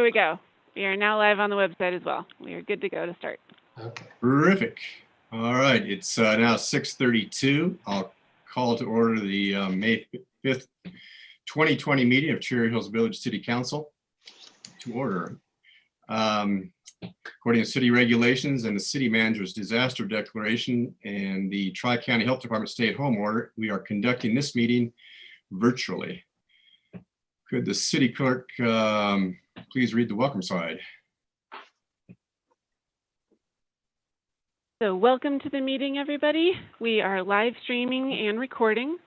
we go. We are now live on the website as well. We are good to go to start. Okay. Terrific. All right, it's now 6:32. I'll call to order the May 5th, 2020 meeting of Cherry Hills Village City Council to order. According to city regulations and the city manager's disaster declaration and the Tri-County Health Department stay-at-home order, we are conducting this meeting virtually. Could the city clerk please read the welcome slide? So welcome to the meeting, everybody. We are live streaming and recording.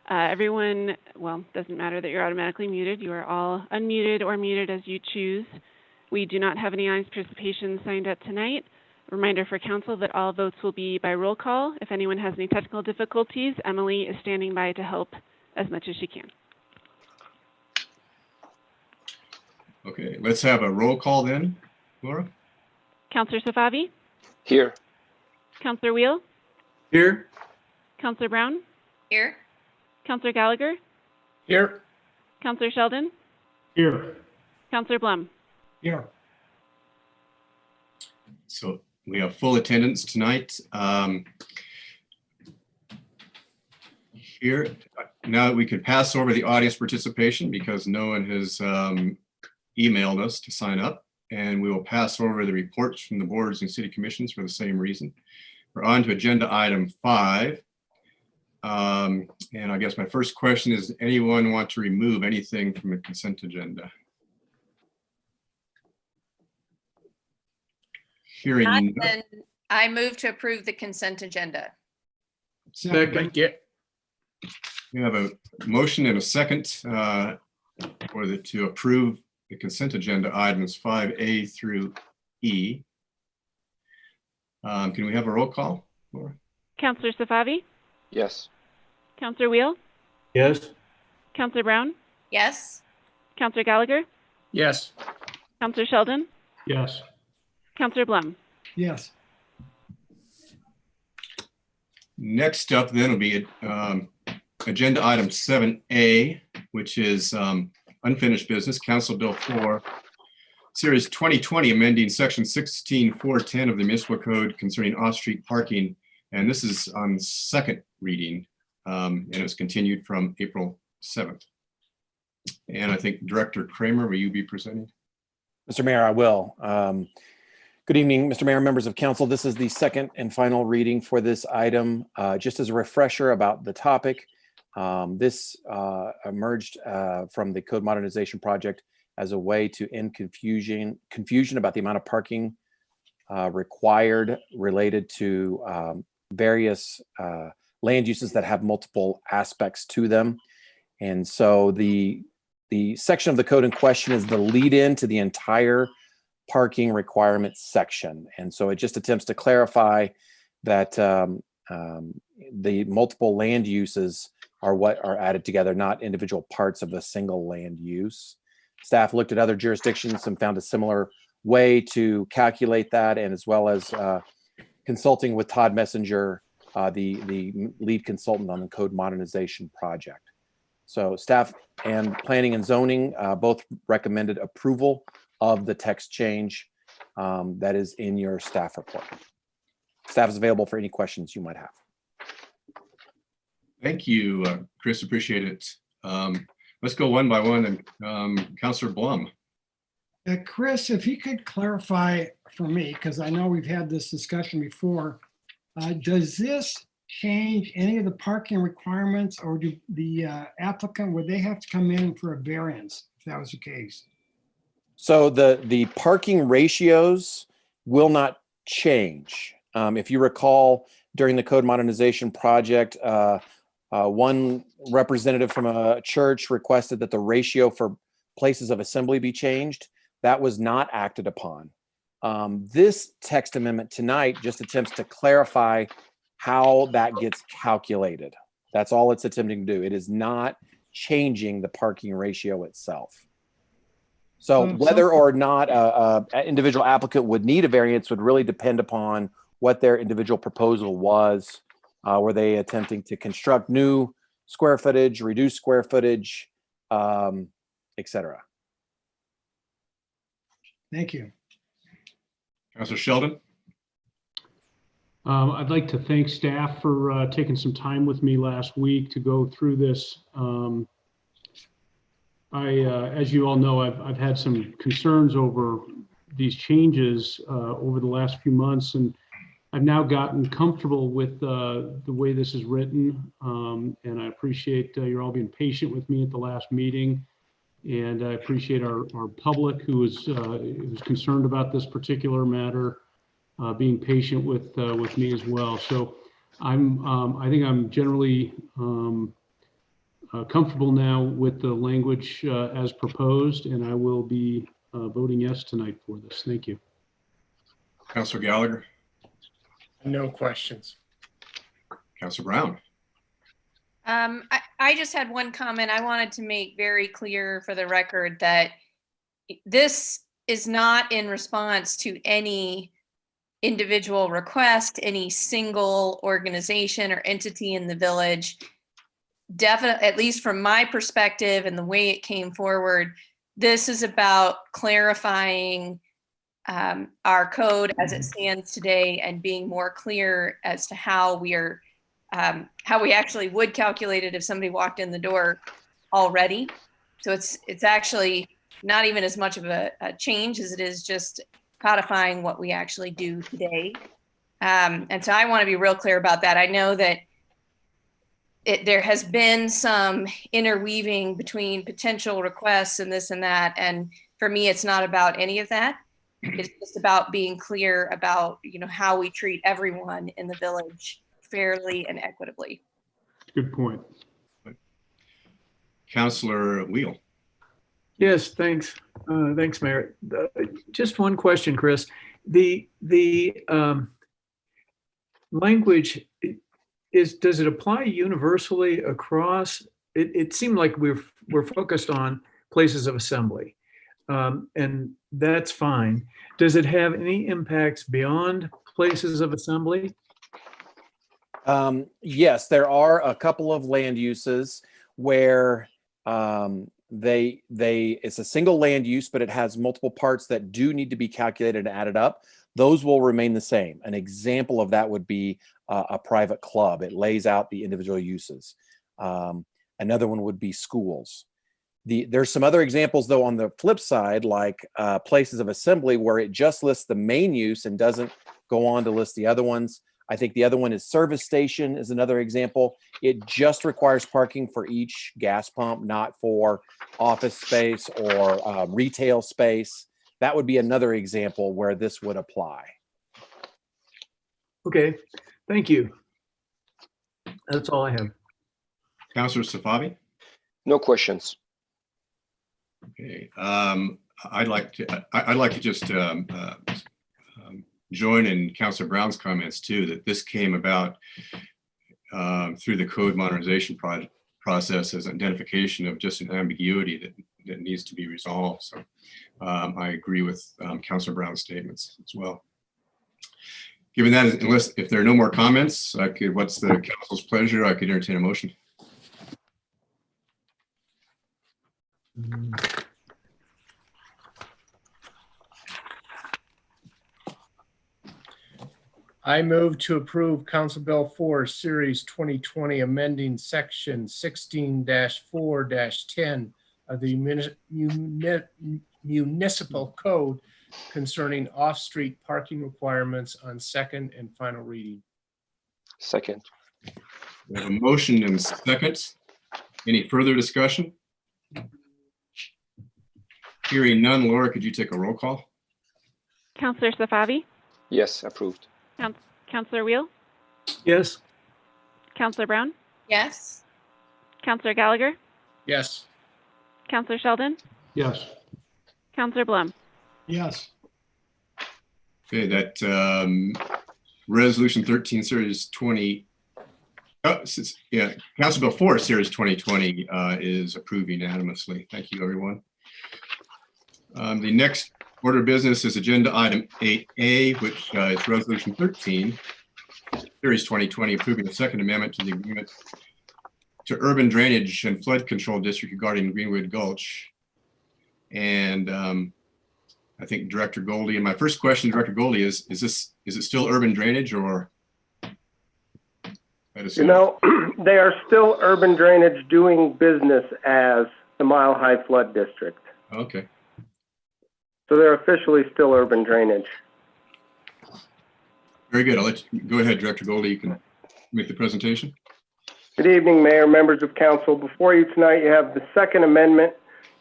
Everyone, well, doesn't matter that you're automatically muted. You are all unmuted or muted as you choose. We do not have any honest participation signed up tonight. Reminder for council that all votes will be by roll call. If anyone has any technical difficulties, Emily is standing by to help as much as she can. Okay, let's have a roll call then, Laura. Councillor Safavi? Here. Councillor Wheel? Here. Councillor Brown? Here. Councillor Gallagher? Here. Councillor Sheldon? Here. Councillor Blum? Here. So we have full attendance tonight. Here, now we can pass over the audience participation because no one has emailed us to sign up, and we will pass over the reports from the boards and city commissions for the same reason. We're on to agenda item 5. And I guess my first question is, anyone want to remove anything from the consent agenda? Hearing none. I move to approve the consent agenda. Second. We have a motion and a second to approve the consent agenda items 5A through E. Can we have a roll call, Laura? Councillor Safavi? Yes. Councillor Wheel? Yes. Councillor Brown? Yes. Councillor Gallagher? Yes. Councillor Sheldon? Yes. Councillor Blum? Yes. Next up then will be agenda item 7A, which is unfinished business, Council Bill 4, Series 2020, amending Section 16410 of the Municipal Code concerning off-street parking. And this is on second reading, and it's continued from April 7th. And I think Director Kramer, will you be presenting? Mr. Mayor, I will. Good evening, Mr. Mayor, members of council. This is the second and final reading for this item. Just as a refresher about the topic, this emerged from the Code Modernization Project as a way to end confusion about the amount of parking required related to various land uses that have multiple aspects to them. And so the section of the code in question is the lead-in to the entire parking requirements section. And so it just attempts to clarify that the multiple land uses are what are added together, not individual parts of a single land use. Staff looked at other jurisdictions and found a similar way to calculate that, and as well as consulting with Todd Messenger, the lead consultant on the Code Modernization Project. So staff and planning and zoning both recommended approval of the text change that is in your staff report. Staff is available for any questions you might have. Thank you, Chris, appreciate it. Let's go one by one, and Councillor Blum. Chris, if you could clarify for me, because I know we've had this discussion before, does this change any of the parking requirements, or do the applicant, would they have to come in for a variance if that was the case? So the parking ratios will not change. If you recall, during the Code Modernization Project, one representative from a church requested that the ratio for places of assembly be changed. That was not acted upon. This text amendment tonight just attempts to clarify how that gets calculated. That's all it's attempting to do. It is not changing the parking ratio itself. So whether or not an individual applicant would need a variance would really depend upon what their individual proposal was. Were they attempting to construct new square footage, reduce square footage, et cetera? Thank you. Counselor Sheldon? I'd like to thank staff for taking some time with me last week to go through this. As you all know, I've had some concerns over these changes over the last few months, and I've now gotten comfortable with the way this is written, and I appreciate you're all being patient with me at the last meeting, and I appreciate our public who was concerned about this particular matter being patient with me as well. So I think I'm generally comfortable now with the language as proposed, and I will be voting yes tonight for this. Thank you. Counselor Gallagher? No questions. Counselor Brown? I just had one comment. I wanted to make very clear for the record that this is not in response to any individual request, any single organization or entity in the village. Definitely, at least from my perspective and the way it came forward, this is about clarifying our code as it stands today and being more clear as to how we actually would calculate it if somebody walked in the door already. So it's actually not even as much of a change as it is just codifying what we actually do today. And so I want to be real clear about that. I know that there has been some interweaving between potential requests and this and that. And for me, it's not about any of that. It's just about being clear about, how we treat everyone in the village fairly and equitably. Good point. Counselor Wheel? Yes, thanks. Thanks, Mayor. Just one question, Chris. The language does it apply universally across? It seemed like we're focused on places of assembly, and that's fine. Does it have any impacts beyond places of assembly? Yes, there are a couple of land uses where it's a single land use, but it has multiple parts that do need to be calculated and added up. Those will remain the same. An example of that would be a private club. It lays out the individual uses. Another one would be schools. There's some other examples, though, on the flip side, like places of assembly, where it just lists the main use and doesn't go on to list the other ones. I think the other one is service station is another example. It just requires parking for each gas pump, not for office space or retail space. That would be another example where this would apply. Okay, thank you. That's all I have. Counselor Safavi? No questions. Okay. I'd like to just join in Counselor Brown's comments too, that this came about through the code modernization process as identification of just an ambiguity that needs to be resolved. So I agree with Counselor Brown's statements as well. Given that, if there are no more comments, what's the council's pleasure? I could entertain a motion. I move to approve Council Bill 4, Series 2020, amending Section 16-4-10 of the Municipal Code concerning off-street parking requirements on second and final reading. Second. We have a motion and a second. Any further discussion? Hearing none, Laura, could you take a roll call? Counselor Safavi? Yes, approved. Counselor Wheel? Yes. Counselor Brown? Yes. Counselor Gallagher? Yes. Counselor Sheldon? Yes. Counselor Blum? Yes. Okay, that Resolution 13, Series 20. Council Bill 4, Series 2020 is approved unanimously. Thank you, everyone. The next order of business is agenda item 8A, which is Resolution 13, Series 2020, approving the Second Amendment to the Agreement to Urban Drainage and Flood Control District regarding Greenwood Gulch. And I think Director Goldie. And my first question, Director Goldie, is it still urban drainage or? You know, they are still urban drainage doing business as the Mile High Flood District. Okay. So they're officially still urban drainage. Very good. I'll let you go ahead, Director Goldie. You can make the presentation. Good evening, Mayor, members of council. Before you tonight, you have the second amendment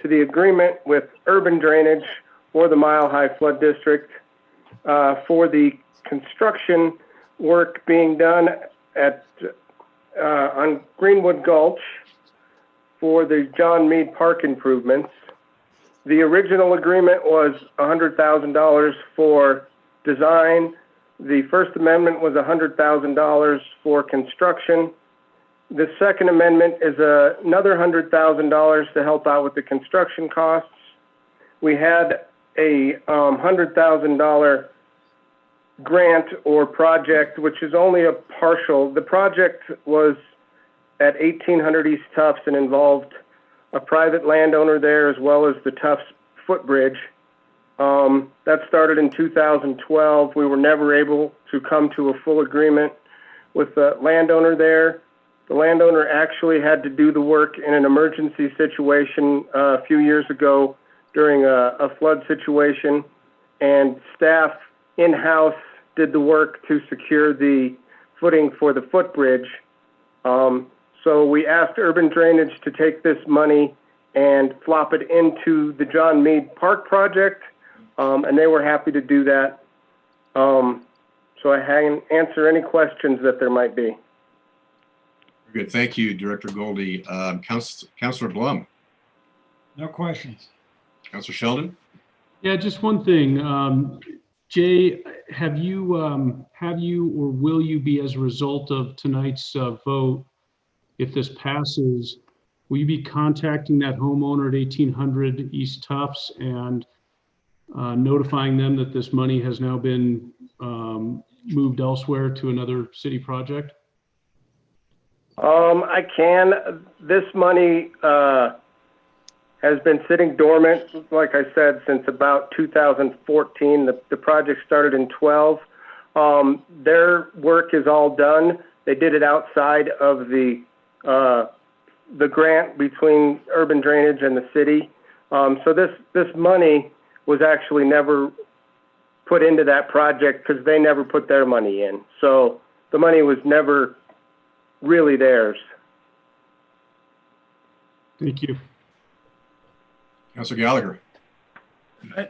to the agreement with urban drainage for the Mile High Flood District for the construction work being done at on Greenwood Gulch for the John Mead Park improvements. The original agreement was $100,000 for design. The First Amendment was $100,000 for construction. The Second Amendment is another $100,000 to help out with the construction costs. We had a $100,000 grant or project, which is only a partial. The project was at 1800 East Tufts and involved a private landowner there as well as the Tufts footbridge. That started in 2012. We were never able to come to a full agreement with the landowner there. The landowner actually had to do the work in an emergency situation a few years ago during a flood situation, and staff in-house did the work to secure the footing for the footbridge. So we asked Urban Drainage to take this money and flop it into the John Mead Park project, and they were happy to do that. So I can answer any questions that there might be. Very good. Thank you, Director Goldie. Councilor Blum. No questions. Councilor Sheldon. Yeah, just one thing. Jay, have you or will you be, as a result of tonight's vote, if this passes, will you be contacting that homeowner at 1800 East Tufts and notifying them that this money has now been moved elsewhere to another city project? I can. This money has been sitting dormant, like I said, since about 2014. The project started in 12. Their work is all done. They did it outside of the grant between Urban Drainage and the city. So this money was actually never put into that project because they never put their money in. So the money was never really theirs. Thank you. Councilor Gallagher.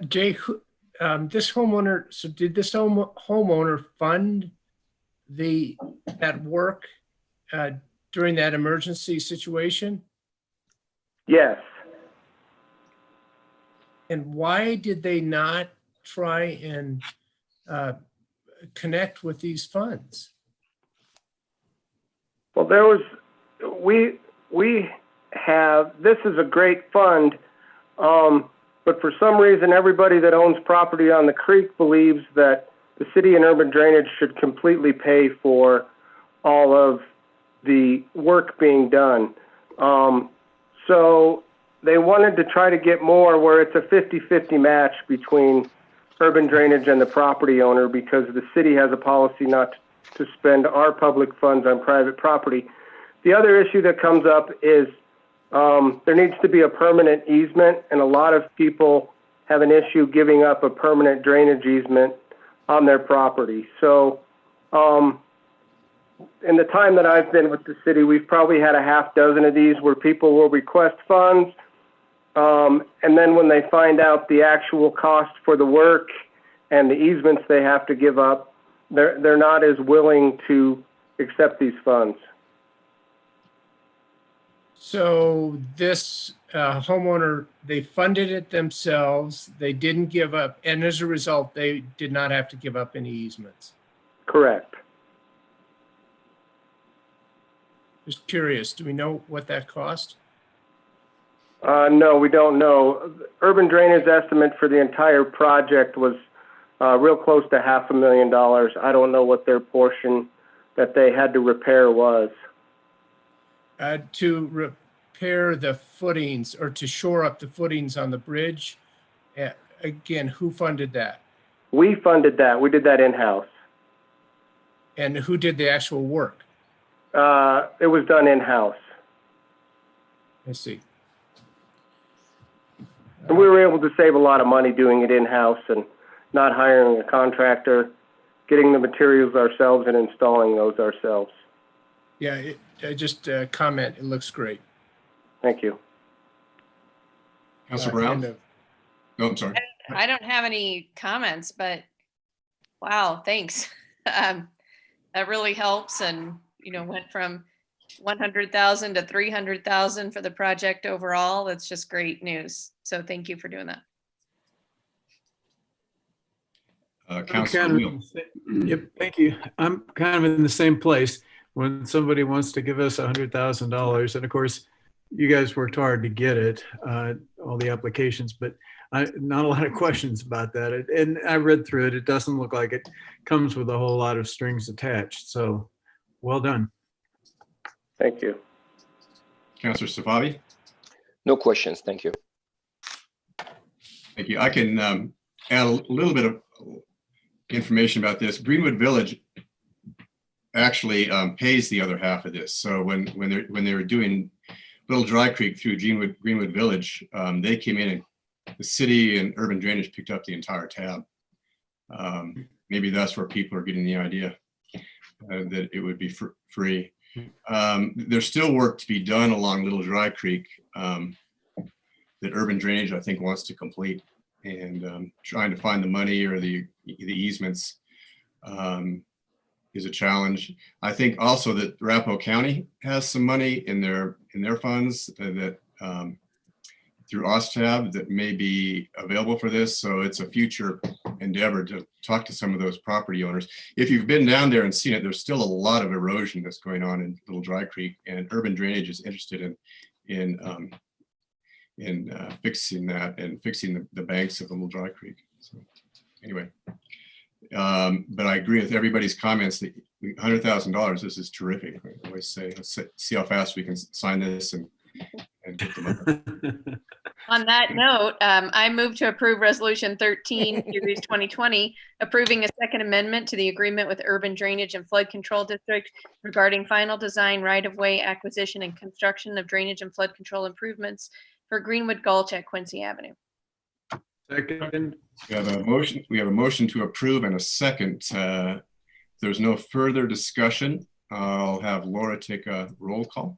Jay, this homeowner, so did this homeowner fund that work during that emergency situation? Yes. And why did they not try and connect with these funds? Well, we have, this is a great fund, but for some reason, everybody that owns property on the creek believes that the city and Urban Drainage should completely pay for all of the work being done. So they wanted to try to get more where it's a 50-50 match between Urban Drainage and the property owner, because the city has a policy not to spend our public funds on private property. The other issue that comes up is there needs to be a permanent easement, and a lot of people have an issue giving up a permanent drainage easement on their property. So in the time that I've been with the city, we've probably had a half dozen of these where people will request funds, and then when they find out the actual cost for the work and the easements they have to give up, they're not as willing to accept these funds. So this homeowner, they funded it themselves, they didn't give up, and as a result, they did not have to give up any easements. Correct. Just curious, do we know what that cost? No, we don't know. Urban Drainage estimate for the entire project was real close to $500,000. I don't know what their portion that they had to repair was. To repair the footings or to shore up the footings on the bridge, again, who funded that? We funded that. We did that in-house. And who did the actual work? It was done in-house. I see. And we were able to save a lot of money doing it in-house and not hiring a contractor, getting the materials ourselves and installing those ourselves. Yeah, just a comment, it looks great. Thank you. Councilor Brown? End of. No, I'm sorry. I don't have any comments, but wow, thanks. That really helps, and went from 100,000 to 300,000 for the project overall. That's just great news. So thank you for doing that. Councilor Wheel. Yep, thank you. I'm kind of in the same place when somebody wants to give us $100,000. And of course, you guys worked hard to get it, all the applications, but not a lot of questions about that. And I read through it. It doesn't look like it comes with a whole lot of strings attached. So well done. Thank you. Councilor Safavi? No questions. Thank you. Thank you. I can add a little bit of information about this. Greenwood Village actually pays the other half of this. So when they were doing Little Dry Creek through Greenwood Village, they came in and the city and urban drainage picked up the entire tab. Maybe that's where people are getting the idea that it would be free. There's still work to be done along Little Dry Creek that urban drainage, I think, wants to complete, and trying to find the money or the easements is a challenge. I think also that Arapahoe County has some money in their funds that through OSTAB that may be available for this. So it's a future endeavor to talk to some of those property owners. If you've been down there and seen it, there's still a lot of erosion that's going on in Little Dry Creek, and urban drainage is interested in fixing that and fixing the banks of the Little Dry Creek. So anyway, but I agree with everybody's comments that $100,000, this is terrific. I always say, let's see how fast we can sign this and get the money. On that note, I move to approve Resolution 13, Series 2020, approving a second amendment to the agreement with Urban Drainage and Flood Control District regarding final design, right-of-way acquisition, and construction of drainage and flood control improvements for Greenwood Gulch at Quincy Avenue. Second. We have a motion to approve and a second. If there's no further discussion, I'll have Laura take a roll call.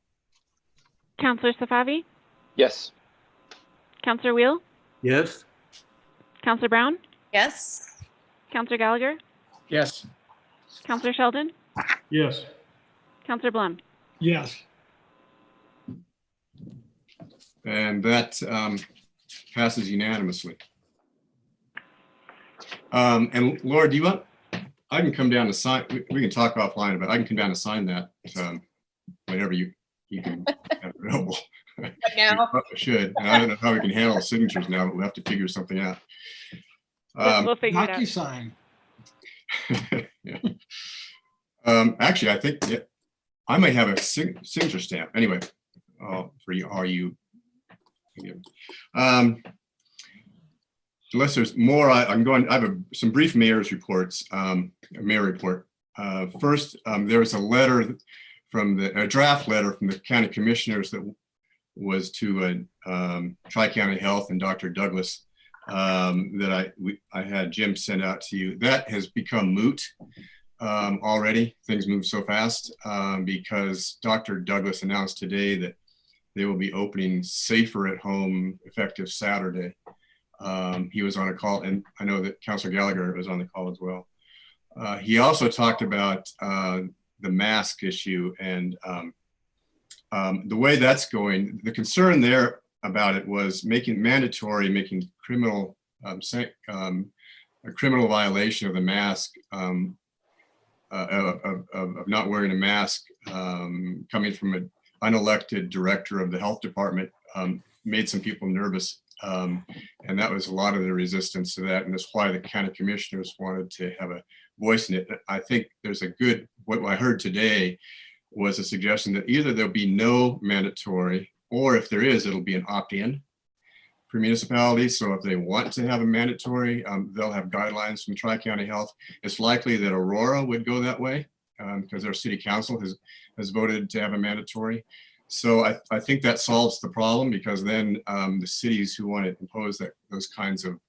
Councillor Safavi? Yes. Councillor Wheel? Yes. Councillor Brown? Yes. Councillor Gallagher? Yes. Councillor Sheldon? Yes. Councillor Blum? Yes. And that passes unanimously. And Laura, do you want, I can come down to sign, we can talk offline about it. I can come down to sign that whenever you can have available. Right now. I should. And I don't know how we can handle signatures now, but we'll have to figure something out. We'll figure it out. DocuSign. Yeah. Actually, I think I might have a signature stamp. Anyway, for you, unless there's more, I have some brief mayor's reports, mayor report. First, there was a letter from a draft letter from the county commissioners that was to Tri-County Health and Dr. Douglas that I had Jim send out to you. That has become moot already. Things move so fast because Dr. Douglas announced today that they will be opening Safer at Home effective Saturday. He was on a call, and I know that Councilor Gallagher was on the call as well. He also talked about the mask issue and the way that's going. The concern there about it was making mandatory, making criminal, a criminal violation of the mask, of not wearing a mask, coming from an unelected director of the health department, made some people nervous. And that was a lot of the resistance to that. And that's why the county commissioners wanted to have a voice in it. I think there's a good, what I heard today was a suggestion that either there'll be no mandatory, or if there is, it'll be an opt-in for municipalities. So if they want to have a mandatory, they'll have guidelines from Tri-County Health. It's likely that Aurora would go that way because their city council has voted to have a mandatory. So I think that solves the problem, because then the cities who want to impose those kinds of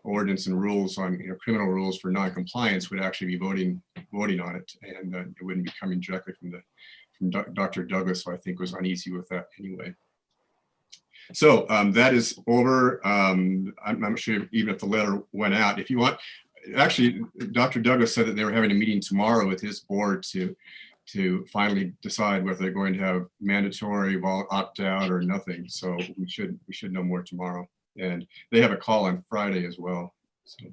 ordinance and rules on, criminal rules for non-compliance would actually be voting on it, and it wouldn't be coming directly from Dr. Douglas, who I think was uneasy with that anyway. So that is over. I'm not sure even if the letter went out. If you want, actually, Dr. Douglas said that they were having a meeting tomorrow with his board to finally decide whether they're going to have mandatory, opt-out, or nothing. So we should know more tomorrow. And they have a call on Friday as well. So,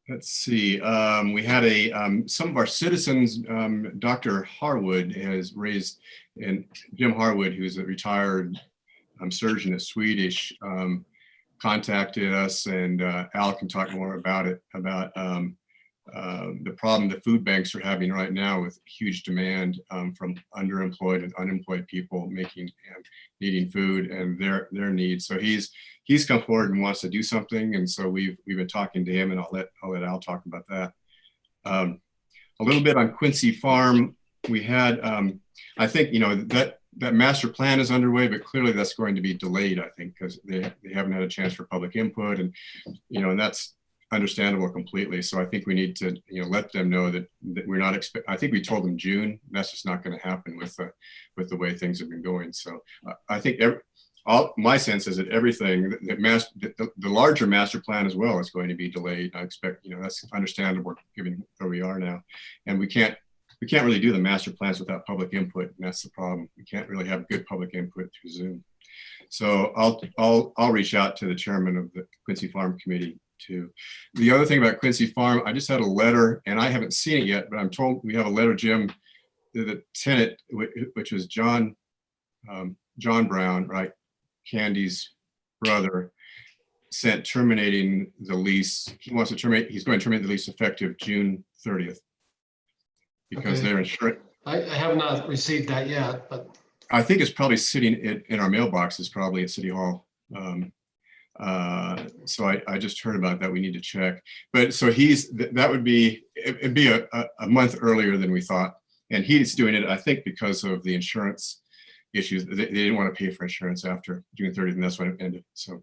let's see. We had some of our citizens, Dr. Harwood has raised, and Jim Harwood, who's a retired surgeon at Swedish, contacted us, and Al can talk more about it, about the problem the food banks are having right now with huge demand from underemployed and unemployed people needing food and their needs. So he's come forward and wants to do something, and so we've been talking to him, and I'll let Al talk about that. A little bit on Quincy Farm. We had I think that master plan is underway, but clearly that's going to be delayed, I think, because they haven't had a chance for public input, and and that's understandable completely. So I think we need to let them know that we're not I think we told them June. That's just not going to happen with the way things have been going. So I think my sense is that everything the larger master plan as well is going to be delayed. I expect that's understandable given where we are now, and we can't really do the master plans without public input, and that's the problem. We can't really have good public input through Zoom. So I'll reach out to the chairman of the Quincy Farm Committee too. The other thing about Quincy Farm, I just had a letter, and I haven't seen it yet, but I'm told we have a letter, Jim, to the tenant, which is John Brown, right? Candy's brother, sent terminating the lease. He's going to terminate the lease effective June 30th. Because they're insured. I have not received that yet, but I think it's probably sitting in our mailboxes, probably at City Hall. So I just heard about that. We need to check. But so it'd be a month earlier than we thought, and he's doing it, I think, because of the insurance issues. They didn't want to pay for insurance after June 30th, and that's when it ended. So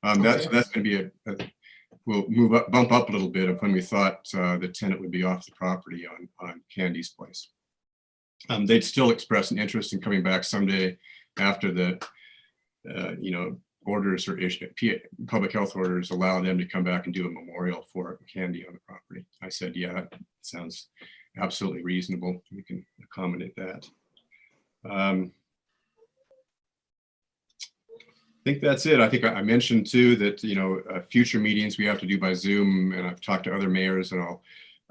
that's going to be we'll bump up a little bit of when we thought the tenant would be off the property on Candy's place. They'd still express an interest in coming back someday after the, orders or public health orders allow them to come back and do a memorial for Candy on the property. I said, yeah, that sounds absolutely reasonable. We can accommodate that. I think that's it. I think I mentioned too that future meetings we have to do by Zoom, and I've talked to other mayors and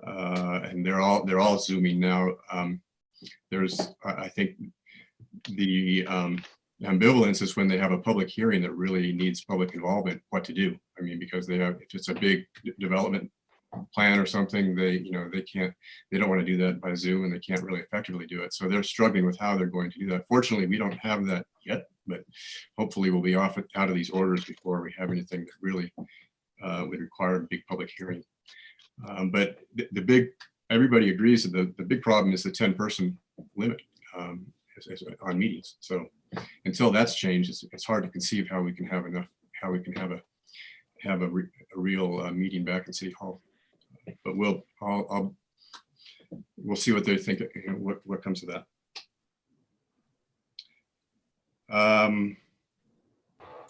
and they're all Zooming now. I think the ambivalence is when they have a public hearing that really needs public involvement, what to do. I mean, because if it's a big development plan or something, they don't want to do that by Zoom, and they can't really effectively do it. So they're struggling with how they're going to do that. Fortunately, we don't have that yet, but hopefully we'll be out of these orders before we have anything that really would require a big public hearing. But everybody agrees that the big problem is the 10-person limit on meetings. So until that's changed, it's hard to conceive how we can have a real meeting back in City Hall. But we'll see what they think, what comes of that.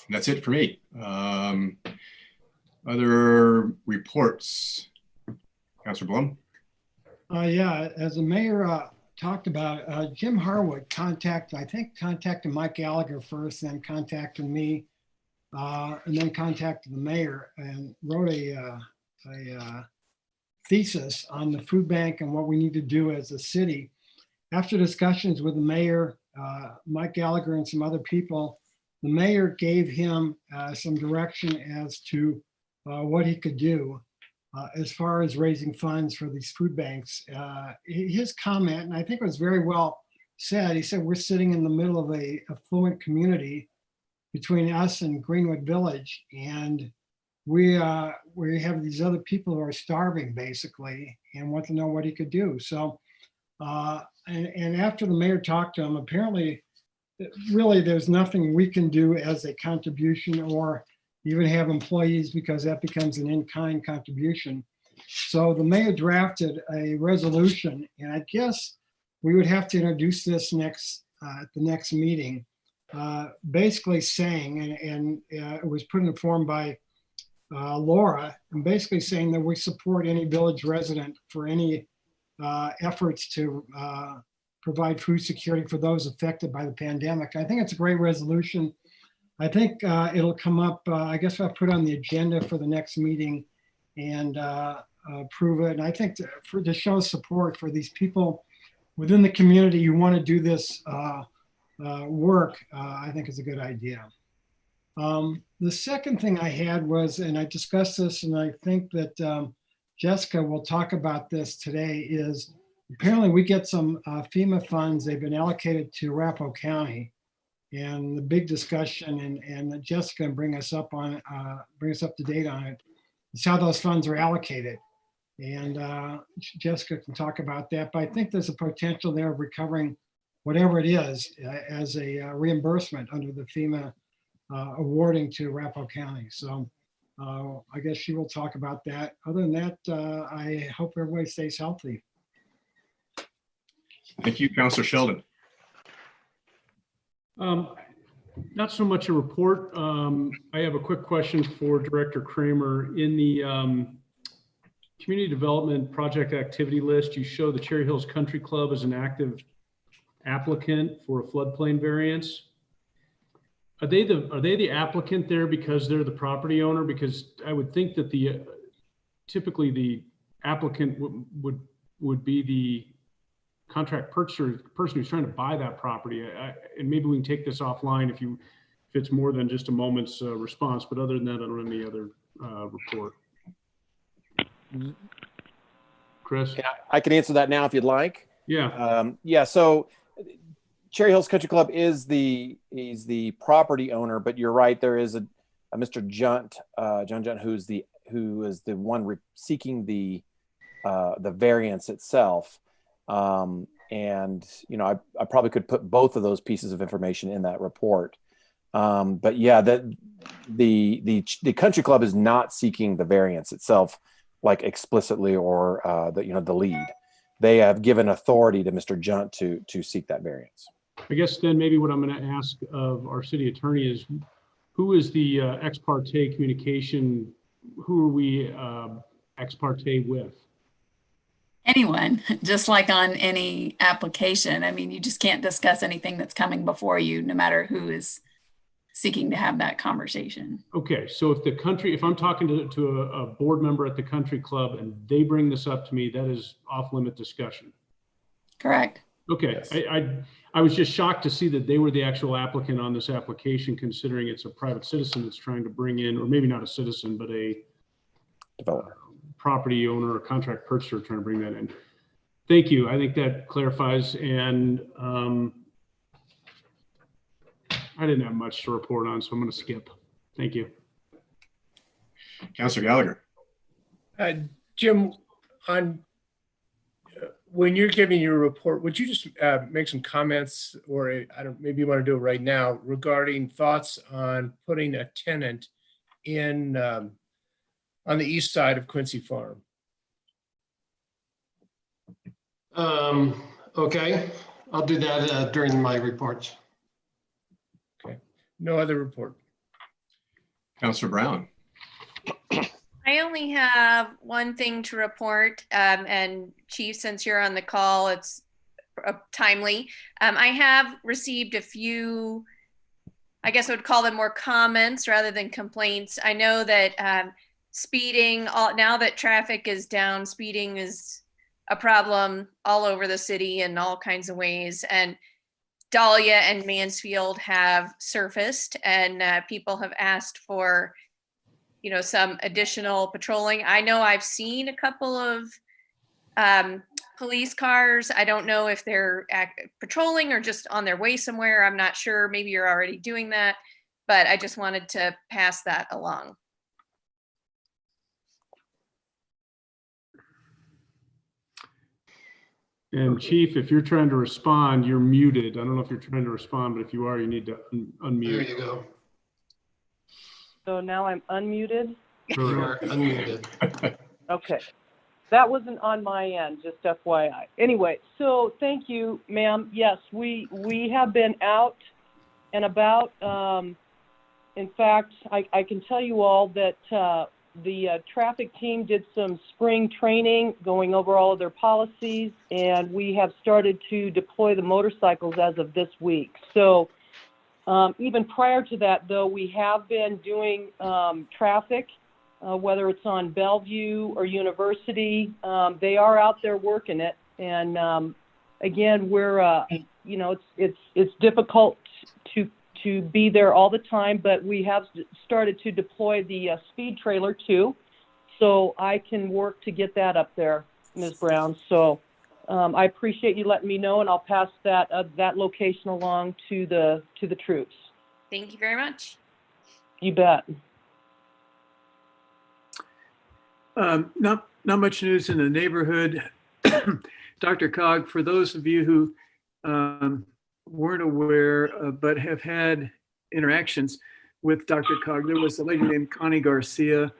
That's it for me. Other reports, Councilor Blum? Yeah, as the mayor talked about, Jim Harwood contacted Mike Gallagher first, then contacted me, and then contacted the mayor and wrote a thesis on the food bank and what we need to do as a city. After discussions with the mayor, Mike Gallagher and some other people, the mayor gave him some direction as to what he could do as far as raising funds for these food banks. His comment, and I think it was very well said. He said, we're sitting in the middle of a affluent community between us and Greenwood Village. And we have these other people who are starving basically and want to know what he could do. So, and after the mayor talked to him, apparently, really, there's nothing we can do as a contribution or even have employees because that becomes an in-kind contribution. So the mayor drafted a resolution, and I guess we would have to introduce this at the next meeting, basically saying, and it was put in form by Laura, and basically saying that we support any village resident for any efforts to provide food security for those affected by the pandemic. I think it's a great resolution. I think it'll come up, I guess I'll put on the agenda for the next meeting and approve it. And I think to show support for these people within the community who want to do this work, I think is a good idea. The second thing I had was, and I discussed this, and I think that Jessica will talk about this today, is apparently we get some FEMA funds. They've been allocated to Arapahoe County. And the big discussion, and Jessica can bring us up to date on it, is how those funds are allocated. And Jessica can talk about that. But I think there's a potential there of recovering whatever it is as a reimbursement under the FEMA awarding to Arapahoe County. So I guess she will talk about that. Other than that, I hope everybody stays healthy. Thank you, Councilor Sheldon. Not so much a report. I have a quick question for Director Kramer. In the community development project activity list, you show the Cherry Hills Country Club as an active applicant for a floodplain variance. Are they the applicant there because they're the property owner? Because I would think that typically the applicant would be the contract purchaser, the person who's trying to buy that property. And maybe we can take this offline if it's more than just a moment's response. But other than that, I don't have any other report. Chris? I can answer that now if you'd like. Yeah. Yeah. So Cherry Hills Country Club he's the property owner, but you're right. There is a Mr. Junt, John Junt, who is the one seeking the variance itself. And I probably could put both of those pieces of information in that report. But yeah, the country club is not seeking the variance itself, like explicitly, or the lead. They have given authority to Mr. Junt to seek that variance. I guess then maybe what I'm going to ask of our city attorney is, who is the ex parte communication? Who are we ex parte with? Anyone, just like on any application. I mean, you just can't discuss anything that's coming before you, no matter who is seeking to have that conversation. Okay, so if I'm talking to a board member at the country club and they bring this up to me, that is off limit discussion. Correct. Okay, yes. I was just shocked to see that they were the actual applicant on this application, considering it's a private citizen that's trying to bring in, or maybe not a citizen, but a developer, property owner or contract purchaser trying to bring that in. Thank you. I think that clarifies. And I didn't have much to report on, so I'm going to skip. Thank you. Councilor Gallagher. Jim, when you're giving your report, would you just make some comments, or maybe you want to do it right now, regarding thoughts on putting a tenant in on the east side of Quincy Farm? Okay, I'll do that during my reports. Okay, no other report. Councilor Brown. I only have one thing to report, and Chief, since you're on the call, it's timely. I have received a few, I guess I would call them more comments rather than complaints. I know that speeding, now that traffic is down, speeding is a problem all over the city in all kinds of ways. And Dahlia and Mansfield have surfaced, and people have asked for some additional patrolling. I know I've seen a couple of Police cars, I don't know if they're patrolling or just on their way somewhere. I'm not sure. Maybe you're already doing that, but I just wanted to pass that along. And Chief, if you're trying to respond, you're muted. I don't know if you're trying to respond, but if you are, you need to unmute. There you go. So now I'm unmuted. You are unmuted. Okay. That wasn't on my end, just FYI. Anyway, so thank you, ma'am. Yes, we have been out and about. In fact, I can tell you all that the traffic team did some spring training going over all of their policies, and we have started to deploy the motorcycles as of this week. So even prior to that, though, we have been doing traffic, whether it's on Bellevue or University. They are out there working it. And again, we're, you know, it's difficult to be there all the time, but we have started to deploy the speed trailer too. So I can work to get that up there, Ms. Brown. So I appreciate you letting me know, and I'll pass that location along to the troops. Thank you very much. You bet. Not much news in the neighborhood. DRCOG, for those of you who weren't aware but have had interactions with DRCOG, there was a lady named Connie Garcia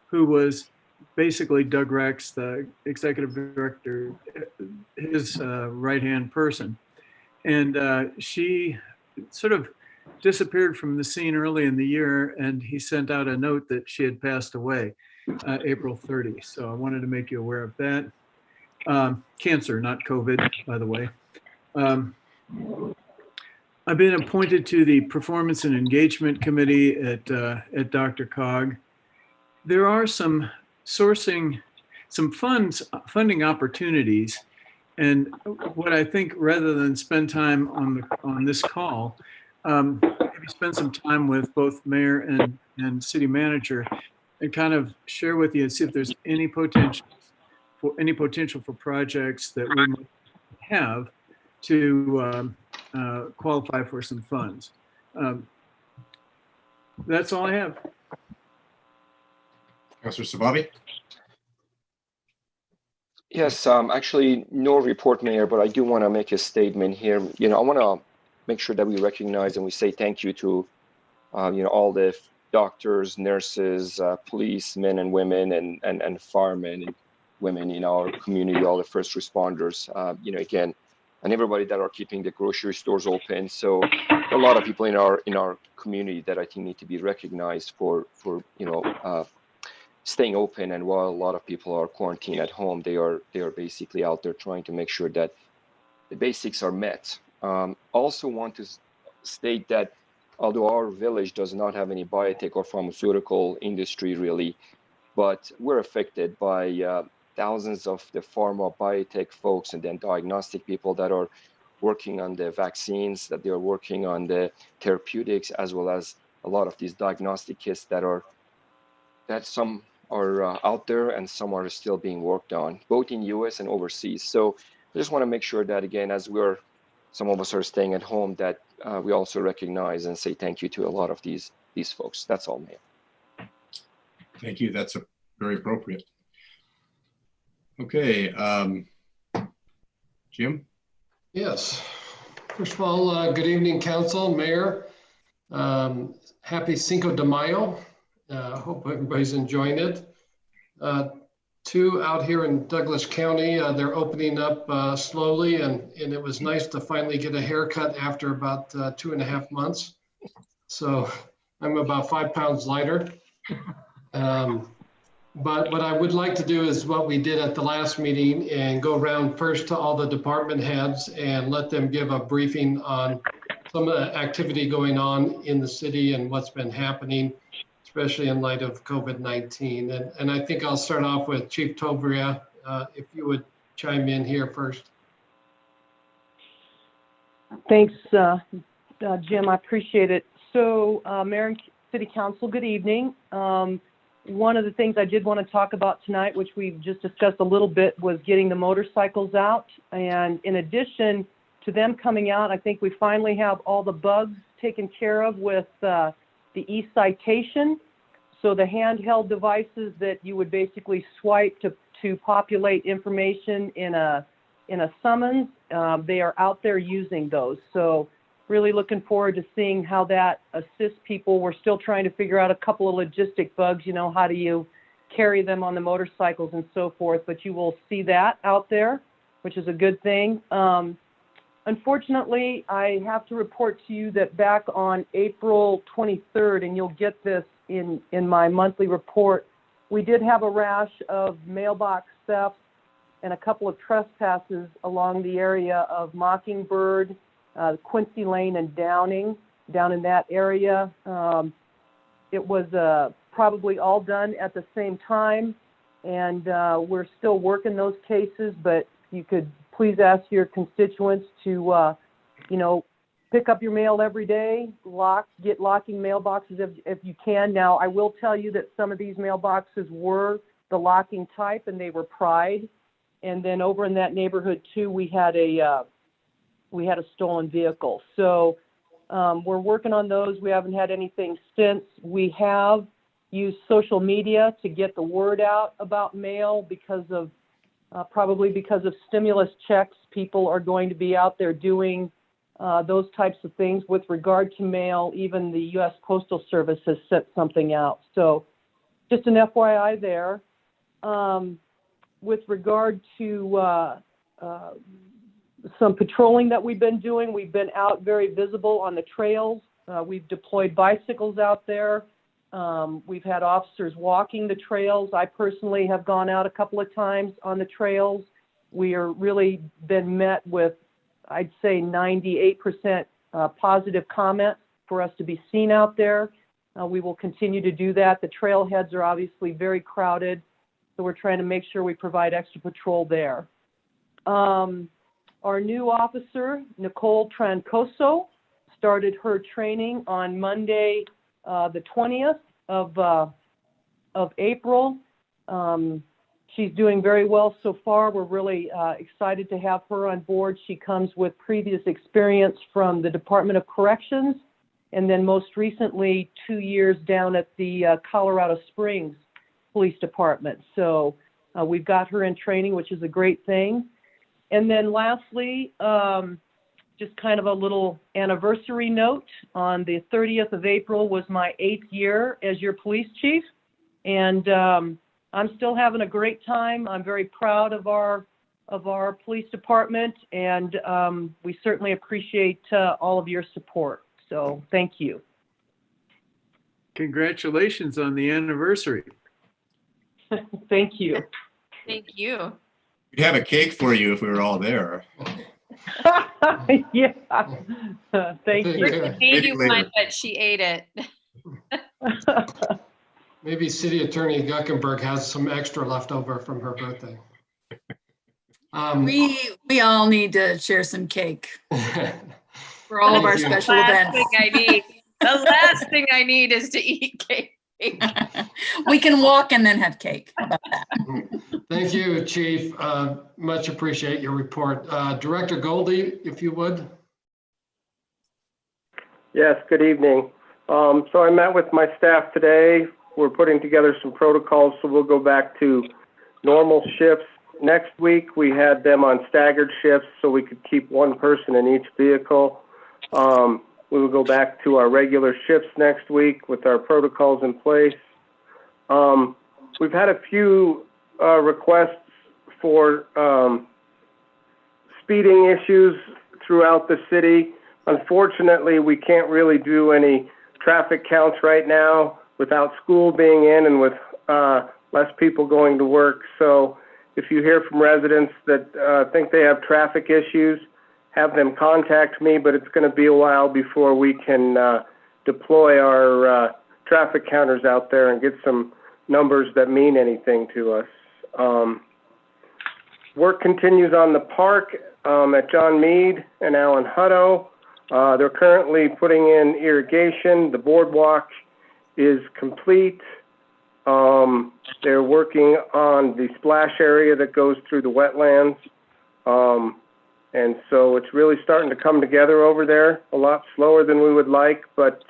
who was basically Doug Rex, the executive director, his right-hand person. And she sort of disappeared from the scene early in the year, and he sent out a note that she had passed away April 30. So I wanted to make you aware of that. Cancer, not COVID, by the way. I've been appointed to the Performance and Engagement Committee at DRCOG. There are some funding opportunities, and what I think, rather than spend time on this call, maybe spend some time with both mayor and city manager, and kind of share with you and see if there's any potential for projects that we might have to qualify for some funds. That's all I have. Councilor Savabi? Yes, actually, no report, Mayor, but I do want to make a statement here. You know, I want to make sure that we recognize and we say thank you to, you know, all the doctors, nurses, police, men and women, and firemen and women in our community, all the first responders, you know, again, and everybody that are keeping the grocery stores open. So a lot of people in our community that I think need to be recognized for you know, staying open. And while a lot of people are quarantined at home, they are basically out there trying to make sure that the basics are met. Also want to state that although our village does not have any biotech or pharmaceutical industry really, but we're affected by thousands of the pharma biotech folks and then diagnostic people that are working on the vaccines, that they are working on the therapeutics, as well as a lot of these diagnostic kits that some are out there and some are still being worked on, both in US and overseas. So I just want to make sure that, again, as some of us are staying at home, that we also recognize and say thank you to a lot of these folks. That's all, Mayor. Thank you. That's very appropriate. Okay, Jim? Yes. First of all, good evening, Council, Mayor. Happy Cinco de Mayo. Hope everybody's enjoying it. Two out here in Douglas County, they're opening up slowly, and it was nice to finally get a haircut after about 2.5 months. So I'm about 5 pounds lighter. But what I would like to do is what we did at the last meeting and go around first to all the department heads and let them give a briefing on some of the activity going on in the city and what's been happening, especially in light of COVID-19. And I think I'll start off with Chief Tobria, if you would chime in here first. Thanks, Jim. I appreciate it. So, Mayor and City Council, good evening. one of the things I did want to talk about tonight, which we've just discussed a little bit, was getting the motorcycles out. And in addition to them coming out, I think we finally have all the bugs taken care of with the e-citation. So the handheld devices that you would basically swipe to populate information in a summons, they are out there using those. So really looking forward to seeing how that assists people. We're still trying to figure out a couple of logistic bugs, how do you carry them on the motorcycles and so forth, but you will see that out there, which is a good thing. Unfortunately, I have to report to you that back on April 23rd, and you'll get this in my monthly report, we did have a rash of mailbox thefts and a couple of trespasses along the area of Mockingbird, Quincy Lane, and Downing, down in that area. It was probably all done at the same time, and we're still working those cases, but you could please ask your constituents to, pick up your mail every day, get locking mailboxes if you can. Now, I will tell you that some of these mailboxes were the locking type, and they were pried. And then over in that neighborhood too, we had a stolen vehicle. So we're working on those. We haven't had anything since. We have used social media to get the word out about mail because of probably because of stimulus checks. People are going to be out there doing those types of things with regard to mail. Even the U.S. Postal Service has sent something out. So just an FYI there. With regard to some patrolling that we've been doing, we've been out very visible on the trails. We've deployed bicycles out there. We've had officers walking the trails. I personally have gone out a couple of times on the trails. We are really been met with, I'd say, 98% positive comments for us to be seen out there. We will continue to do that. The trailheads are obviously very crowded, so we're trying to make sure we provide extra patrol there. Our new officer, Nicole Trancoso, started her training on Monday, the 20th of April. She's doing very well so far. We're really excited to have her on board. She comes with previous experience from the Department of Corrections, and then most recently 2 years down at the Colorado Springs Police Department. So we've got her in training, which is a great thing. And then lastly, just kind of a little anniversary note. On the 30th of April was my 8th year as your police chief. And I'm still having a great time. I'm very proud of our police department, and we certainly appreciate all of your support. So thank you. Congratulations on the anniversary. Thank you. Thank you. We'd have a cake for you if we were all there. Yeah. Thank you. Brittany made you one, but she ate it. Maybe City Attorney Guckenberg has some extra left over from her birthday. We all need to share some cake for all of our special events. The last thing I need is to eat cake. We can walk and then have cake. How about that? Thank you, Chief. Much appreciate your report. Director Goldie, if you would. Yes, good evening. So I met with my staff today. We're putting together some protocols, so we'll go back to normal shifts. Next week, we had them on staggered shifts so we could keep one person in each vehicle. We will go back to our regular shifts next week with our protocols in place. We've had a few requests for speeding issues throughout the city. Unfortunately, we can't really do any traffic counts right now without school being in and with less people going to work. So if you hear from residents that think they have traffic issues, have them contact me, but it's going to be a while before we can deploy our traffic counters out there and get some numbers that mean anything to us. Work continues on the park at John Meade and Alan Hutto. They're currently putting in irrigation. The boardwalk is complete. They're working on the splash area that goes through the wetlands. And so it's really starting to come together over there, a lot slower than we would like, but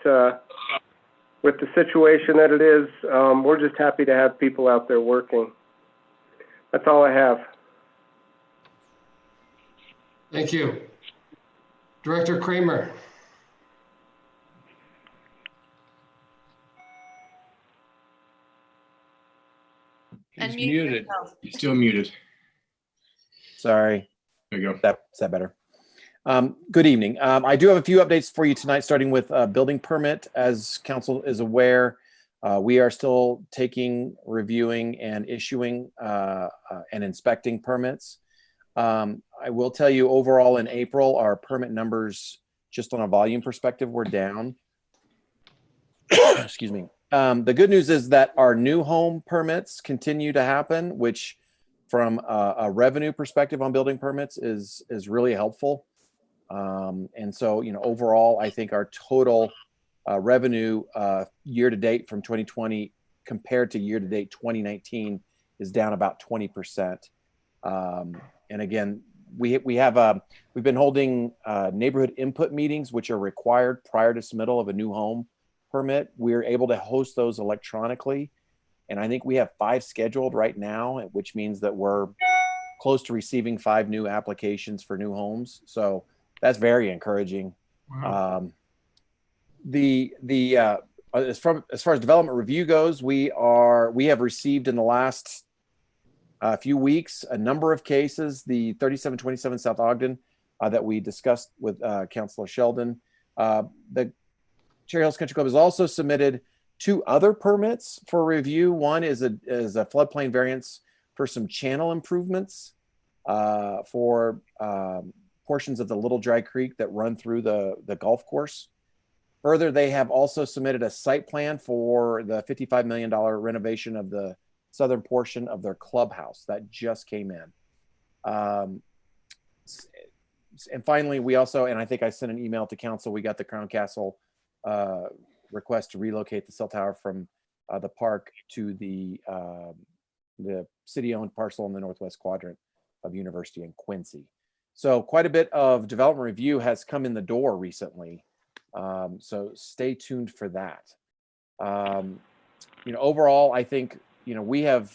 with the situation that it is, we're just happy to have people out there working. That's all I have. Thank you. Director Kramer. He's Unmute muted. yourself. You're still muted. Sorry. There you go. Is that better? Good evening. I do have a few updates for you tonight, starting with building permit. As council is aware, we are still taking, reviewing, and issuing and inspecting permits. I will tell you overall in April, our permit numbers, just on a volume perspective, were down. Excuse me. The good news is that our new home permits continue to happen, which from a revenue perspective on building permits is really helpful. And so, overall, I think our total revenue year to date from 2020 compared to year to date 2019 is down about 20%. And again, we've been holding neighborhood input meetings, which are required prior to submittal of a new home permit. We're able to host those electronically. And I think we have 5 scheduled right now, which means that we're close to receiving 5 new applications for new homes. So that's very encouraging. Wow. As far as development review goes, we have received in the last few weeks a number of cases. The 3727 South Ogden that we discussed with Councilor Sheldon. The Cherry Hills Country Club has also submitted 2 other permits for review. One is a floodplain variance for some channel improvements for portions of the Little Dry Creek that run through the golf course. Further, they have also submitted a site plan for the $55 million renovation of the southern portion of their clubhouse that just came in. And finally, we also, and I think I sent an email to council, we got the Crown Castle request to relocate the cell tower from the park to the city-owned parcel in the northwest quadrant of University in Quincy. So quite a bit of development review has come in the door recently. So stay tuned for that. Overall, I think, we have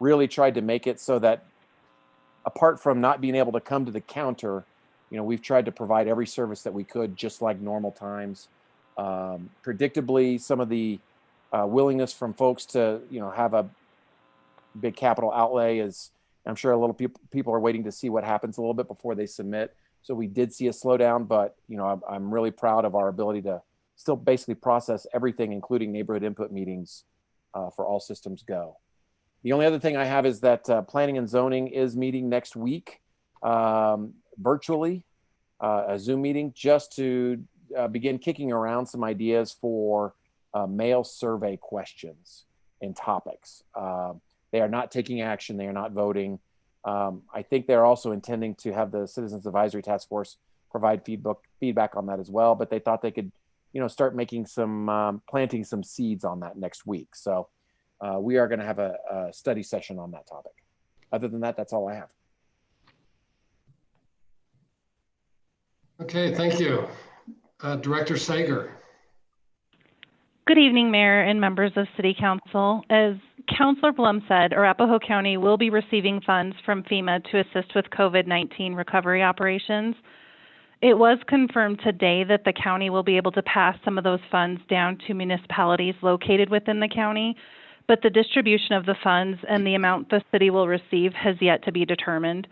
really tried to make it so that apart from not being able to come to the counter, we've tried to provide every service that we could, just like normal times. Predictably, some of the willingness from folks to, have a big capital outlay is, I'm sure a little people are waiting to see what happens a little bit before they submit. So we did see a slowdown, but I'm really proud of our ability to still basically process everything, including neighborhood input meetings, for all systems go. The only other thing I have is that planning and zoning is meeting next week virtually, a Zoom meeting, just to begin kicking around some ideas for mail survey questions and topics. They are not taking action. They are not voting. I think they're also intending to have the Citizens Advisory Task Force provide feedback on that as well, but they thought they could, start making some, planting some seeds on that next week. So we are going to have a study session on that topic. Other than that, that's all I have. Okay, thank you. Director Sager. Good evening, Mayor and members of City Council. As Councilor Blum said, Arapahoe County will be receiving funds from FEMA to assist with COVID-19 recovery operations. It was confirmed today that the county will be able to pass some of those funds down to municipalities located within the county, but the distribution of the funds and the amount the city will receive has yet to be determined.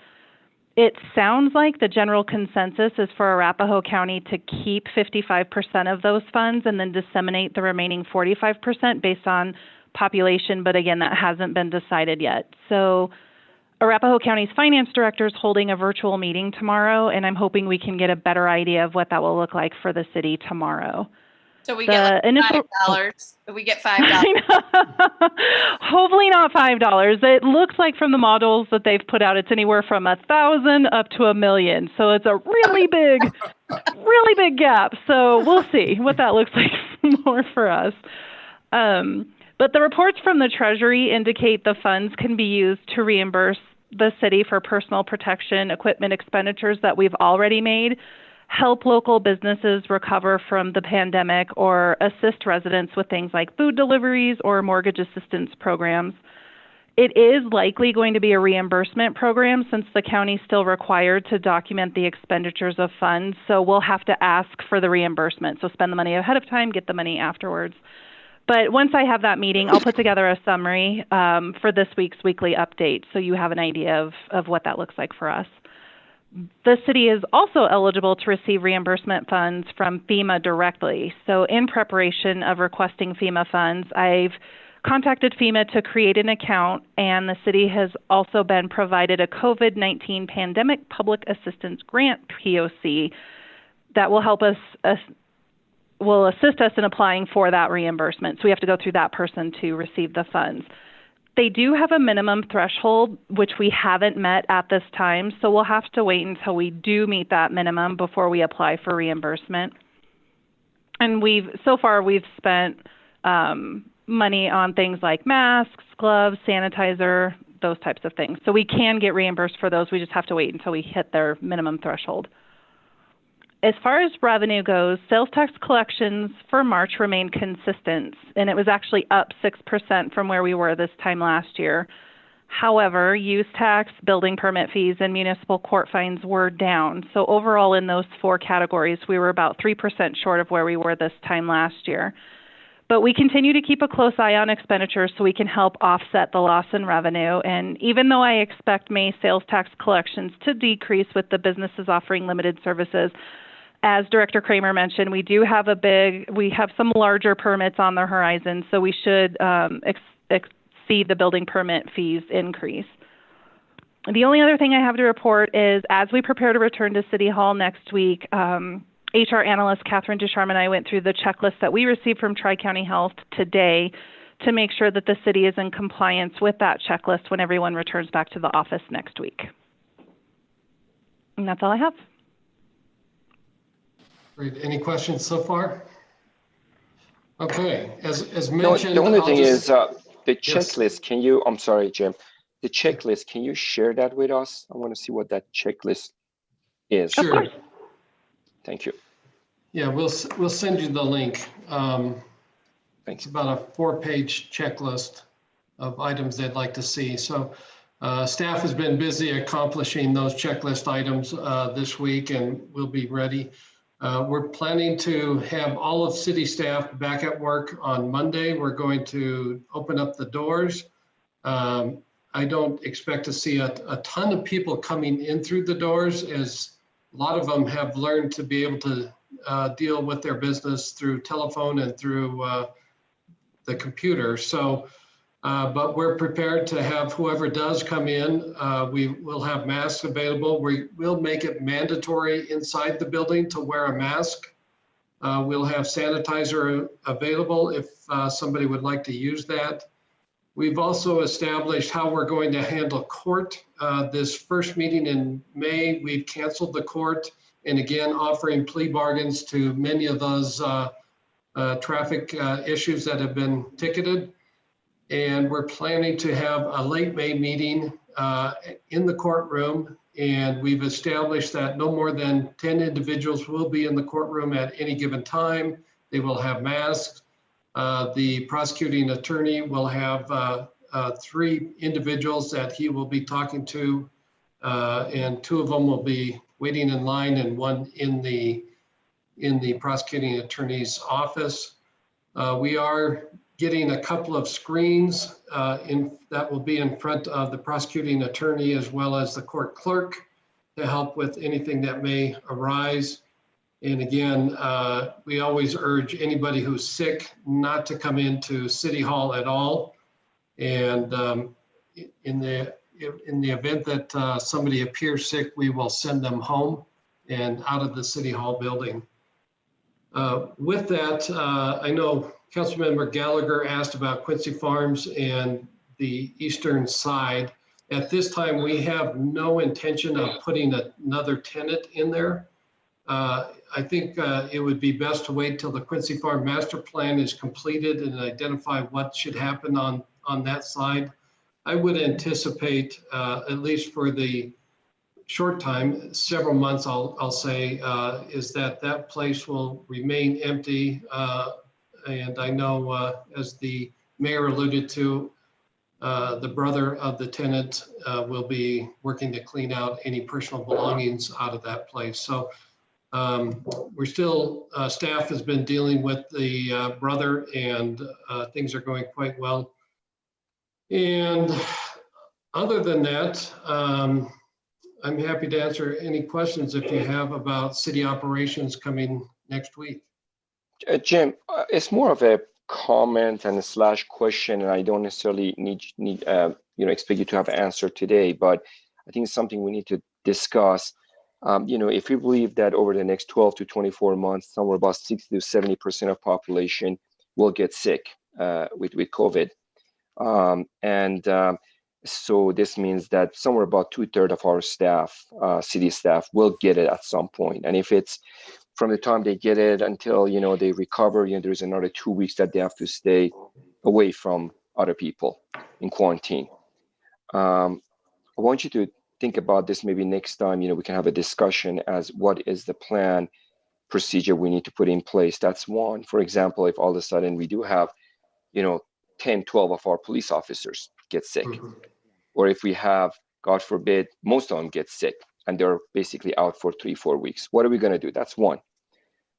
It sounds like the general consensus is for Arapahoe County to keep 55% of those funds and then disseminate the remaining 45% based on population, but again, that hasn't been decided yet. So Arapahoe County's finance director is holding a virtual meeting tomorrow, and I'm hoping we can get a better idea of what that will look like for the city tomorrow. So we get like $5. We get $5. Hopefully not $5. It looks like from the models that they've put out, it's anywhere from 1,000 up to 1 million. So it's a really big gap. So we'll see what that looks like more for us. But the reports from the Treasury indicate the funds can be used to reimburse the city for personal protection equipment expenditures that we've already made, help local businesses recover from the pandemic, or assist residents with things like food deliveries or mortgage assistance programs. It is likely going to be a reimbursement program since the county is still required to document the expenditures of funds. So we'll have to ask for the reimbursement. So spend the money ahead of time, get the money afterwards. But once I have that meeting, I'll put together a summary for this week's weekly update so you have an idea of what that looks like for us. The city is also eligible to receive reimbursement funds from FEMA directly. So in preparation of requesting FEMA funds, I've contacted FEMA to create an account, and the city has also been provided a COVID-19 Pandemic Public Assistance Grant POC that will help us, will assist us in applying for that reimbursement. So we have to go through that person to receive the funds. They do have a minimum threshold, which we haven't met at this time, so we'll have to wait until we do meet that minimum before we apply for reimbursement. And so far we've spent money on things like masks, gloves, sanitizer, those types of things. So we can get reimbursed for those. We just have to wait until we hit their minimum threshold. As far as revenue goes, sales tax collections for March remained consistent, and it was actually up 6% from where we were this time last year. However, use tax, building permit fees, and municipal court fines were down. So overall in those four categories, we were about 3% short of where we were this time last year. But we continue to keep a close eye on expenditures so we can help offset the loss in revenue. And even though I expect May sales tax collections to decrease with the businesses offering limited services, as Director Kramer mentioned, we have some larger permits on the horizon, so we should see the building permit fees increase. The only other thing I have to report is as we prepare to return to City Hall next week, HR analyst Catherine Ducharme and I went through the checklist that we received from Tri-County Health today to make sure that the city is in compliance with that checklist when everyone returns back to the office next week. And that's all I have. Great. Any questions so far? Okay, as mentioned, the only thing is the Yes. checklist. Can you? I'm sorry, Jim. The checklist. Can you share that with us? I want to see what that checklist is. Sure. Of course. Thank you. Yeah, we'll send you the link. Thanks. It's about a 4-page checklist of items they'd like to see. So staff has been busy accomplishing those checklist items this week, and we'll be ready. We're planning to have all of city staff back at work on Monday. We're going to open up the doors. I don't expect to see a ton of people coming in through the doors, as a lot of them have learned to be able to deal with their business through telephone and through the computer. So, but we're prepared to have whoever does come in, we will have masks available. We will make it mandatory inside the building to wear a mask. We'll have sanitizer available if somebody would like to use that. We've also established how we're going to handle court. This first meeting in May, we've canceled the court, and again, offering plea bargains to many of those traffic issues that have been ticketed. And we're planning to have a late May meeting in the courtroom, and we've established that no more than 10 individuals will be in the courtroom at any given time. They will have masks. The prosecuting attorney will have 3 individuals that he will be talking to, and 2 of them will be waiting in line and 1 in the prosecuting attorney's office. We are getting a couple of screens that will be in front of the prosecuting attorney as well as the court clerk to help with anything that may arise. And again, we always urge anybody who's sick not to come into City Hall at all. And in the event that somebody appears sick, we will send them home and out of the City Hall building. With that, I know Councilmember Gallagher asked about Quincy Farms and the eastern side. At this time, we have no intention of putting another tenant in there. I think it would be best to wait till the Quincy Farm Master Plan is completed and identify what should happen on that side. I would anticipate, at least for the short time, several months, I'll say, is that place will remain empty. And I know, as the mayor alluded to, the brother of the tenant will be working to clean out any personal belongings out of that place. So we're still, staff has been dealing with the brother, and things are going quite well. And other than that, I'm happy to answer any questions if you have about city operations coming next week. Jim, it's more of a comment and a slash question, and I don't necessarily need expect you to have an answer today, but I think it's something we need to discuss. If we believe that over the next 12 to 24 months, somewhere about 60 to 70% of population will get sick with COVID. So this means that somewhere about 2/3 of our staff, city staff, will get it at some point. And if it's from the time they get it until, they recover, there's another 2 weeks that they have to stay away from other people in quarantine. I want you to think about this maybe next time, we can have a discussion as what is the plan procedure we need to put in place. That's one. For example, if all of a sudden we do have, 10, 12 of our police officers get sick, or if we have, God forbid, most of them get sick and they're basically out for 3-4 weeks, what are we going to do? That's one.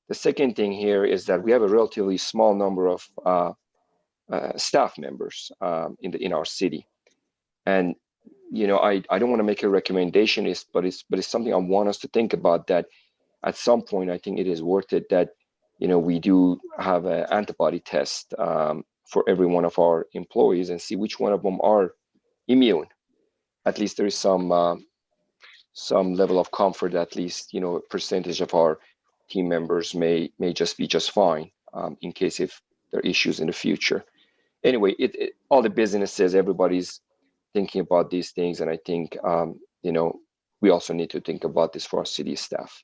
The second thing here is that we have a relatively small number of staff members in our city. And I don't want to make a recommendation, but it's something I want us to think about, that at some point, I think it is worth it that, we do have an antibody test for every one of our employees and see which one of them are immune. At least there is some level of comfort, at least, a percentage of our team members may just be just fine in case if there are issues in the future. Anyway, all the businesses, everybody's thinking about these things, and I think we also need to think about this for our city staff.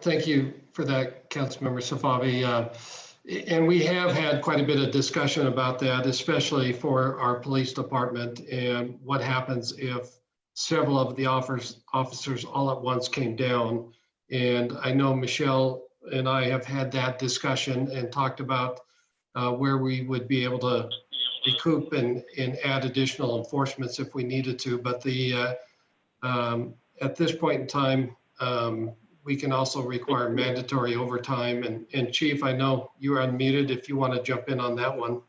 Thank you for that, Councilmember Safavi. And we have had quite a bit of discussion about that, especially for our police department, and what happens if several of the officers all at once came down. And I know Michelle and I have had that discussion and talked about where we would be able to recoup and add additional enforcements if we needed to. But at this point in time, we can also require mandatory overtime. And Chief, I know you are unmuted if you want to jump in on that one.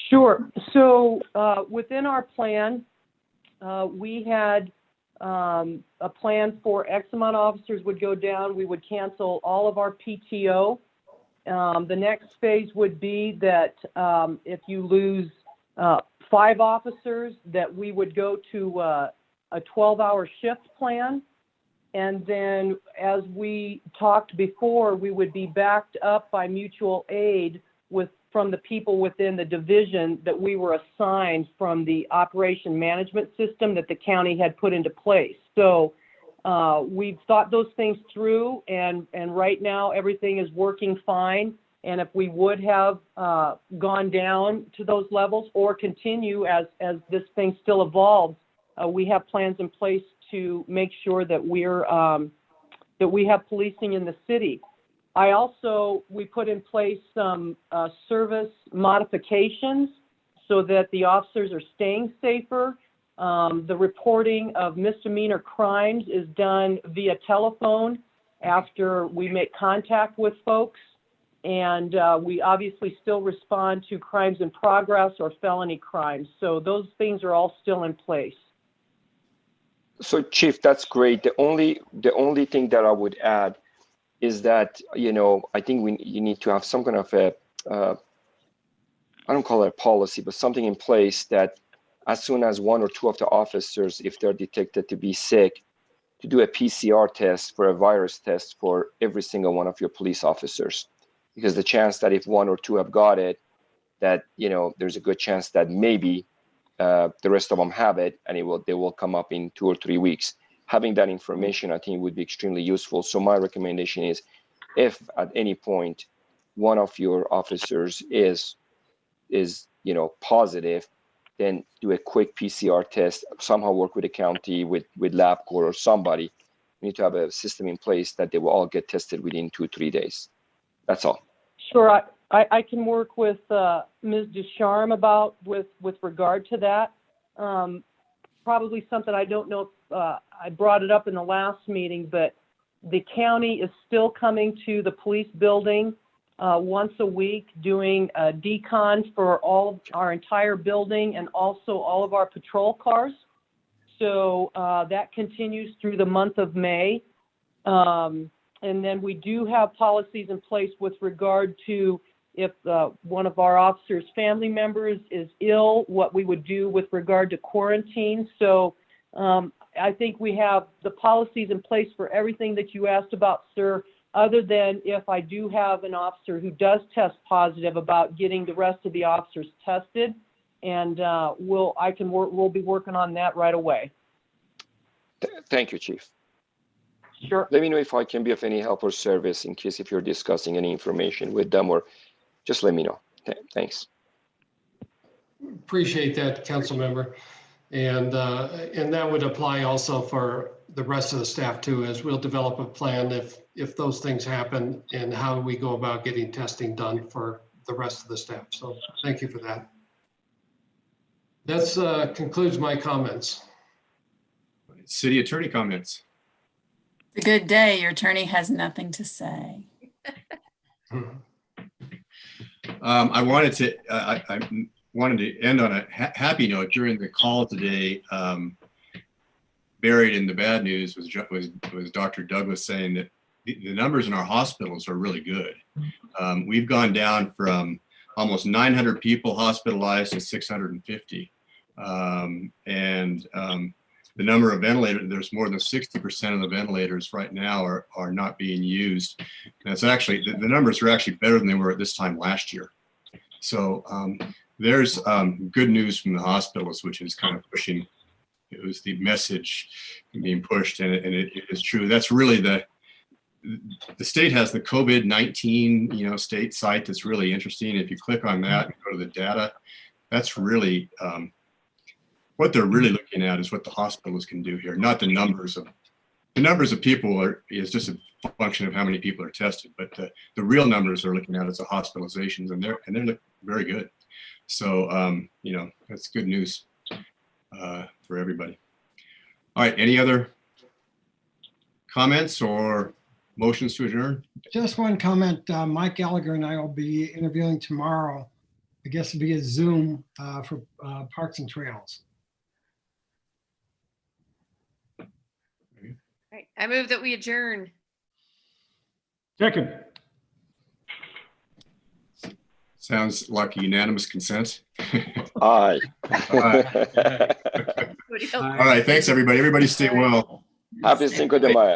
Sure. So within our plan, we had a plan for X amount of officers would go down. We would cancel all of our PTO. The next phase would be that if you lose 5 officers, that we would go to a 12-hour shift plan. And then, as we talked before, we would be backed up by mutual aid from the people within the division that we were assigned from the operation management system that the county had put into place. So we've thought those things through, and right now everything is working fine. And if we would have gone down to those levels or continue as this thing still evolves, we have plans in place to make sure that we have policing in the city. We put in place some service modifications so that the officers are staying safer. The reporting of misdemeanor crimes is done via telephone after we make contact with folks. And we obviously still respond to crimes in progress or felony crimes. So those things are all still in place. So, Chief, that's great. The only thing that I would add is that, I think you need to have some kind of I don't call it a policy, but something in place that as soon as 1 or 2 of the officers, if they're detected to be sick, to do a PCR test for a virus test for every single one of your police officers. Because the chance that if 1 or 2 have got it, that, there's a good chance that maybe the rest of them have it, and they will come up in 2 or 3 weeks. having that information, I think, would be extremely useful. So my recommendation is, if at any point one of your officers is positive, then do a quick PCR test. Somehow work with the county, with LabCorp or somebody. We need to have a system in place that they will all get tested within 2-3 days. That's all. Sure, I can work with Ms. Ducharme with regard to that. Probably something I don't know if I brought it up in the last meeting, but the county is still coming to the police building once a week, doing a decon for our entire building and also all of our patrol cars. So that continues through the month of May. And then we do have policies in place with regard to if one of our officers' family members is ill, what we would do with regard to quarantine. So I think we have the policies in place for everything that you asked about, sir, other than if I do have an officer who does test positive, about getting the rest of the officers tested. And we'll be working on that right away. Thank you, Chief. Sure. Let me know if I can be of any help or service in case if you're discussing any information with them, or just let me know. Thanks. Appreciate that, council member. And that would apply also for the rest of the staff too, as we'll develop a plan if those things happen, and how we go about getting testing done for the rest of the staff. So thank you for that. That concludes my comments. City attorney comments. It's a good day. Your attorney has nothing to say. I wanted to end on a happy note. During the call today, buried in the bad news was Dr. Douglas saying that the numbers in our hospitals are really good. We've gone down from almost 900 people hospitalized to 650. The number of ventilators, there's more than 60% of the ventilators right now are not being used. And it's actually, the numbers are actually better than they were at this time last year. So there's good news from the hospitals, which is kind of pushing, it was the message being pushed, and it is true. That's really the state has the COVID-19, state site that's really interesting. If you click on that and go to the data, that's really, what they're really looking at is what the hospitals can do here, not the numbers of people is just a function of how many people are tested, but the real numbers they're looking at is the hospitalizations, and they look very good. So that's good news for everybody. All right, any other comments or motions to adjourn? Just one comment. Mike Gallagher and I will be interviewing tomorrow, I guess via Zoom, for Parks and Trails. Right. I move that we adjourn. Second. Sounds like unanimous consent. Aye. All right, thanks everybody. Everybody stay well. Happy Cinco de Mayo.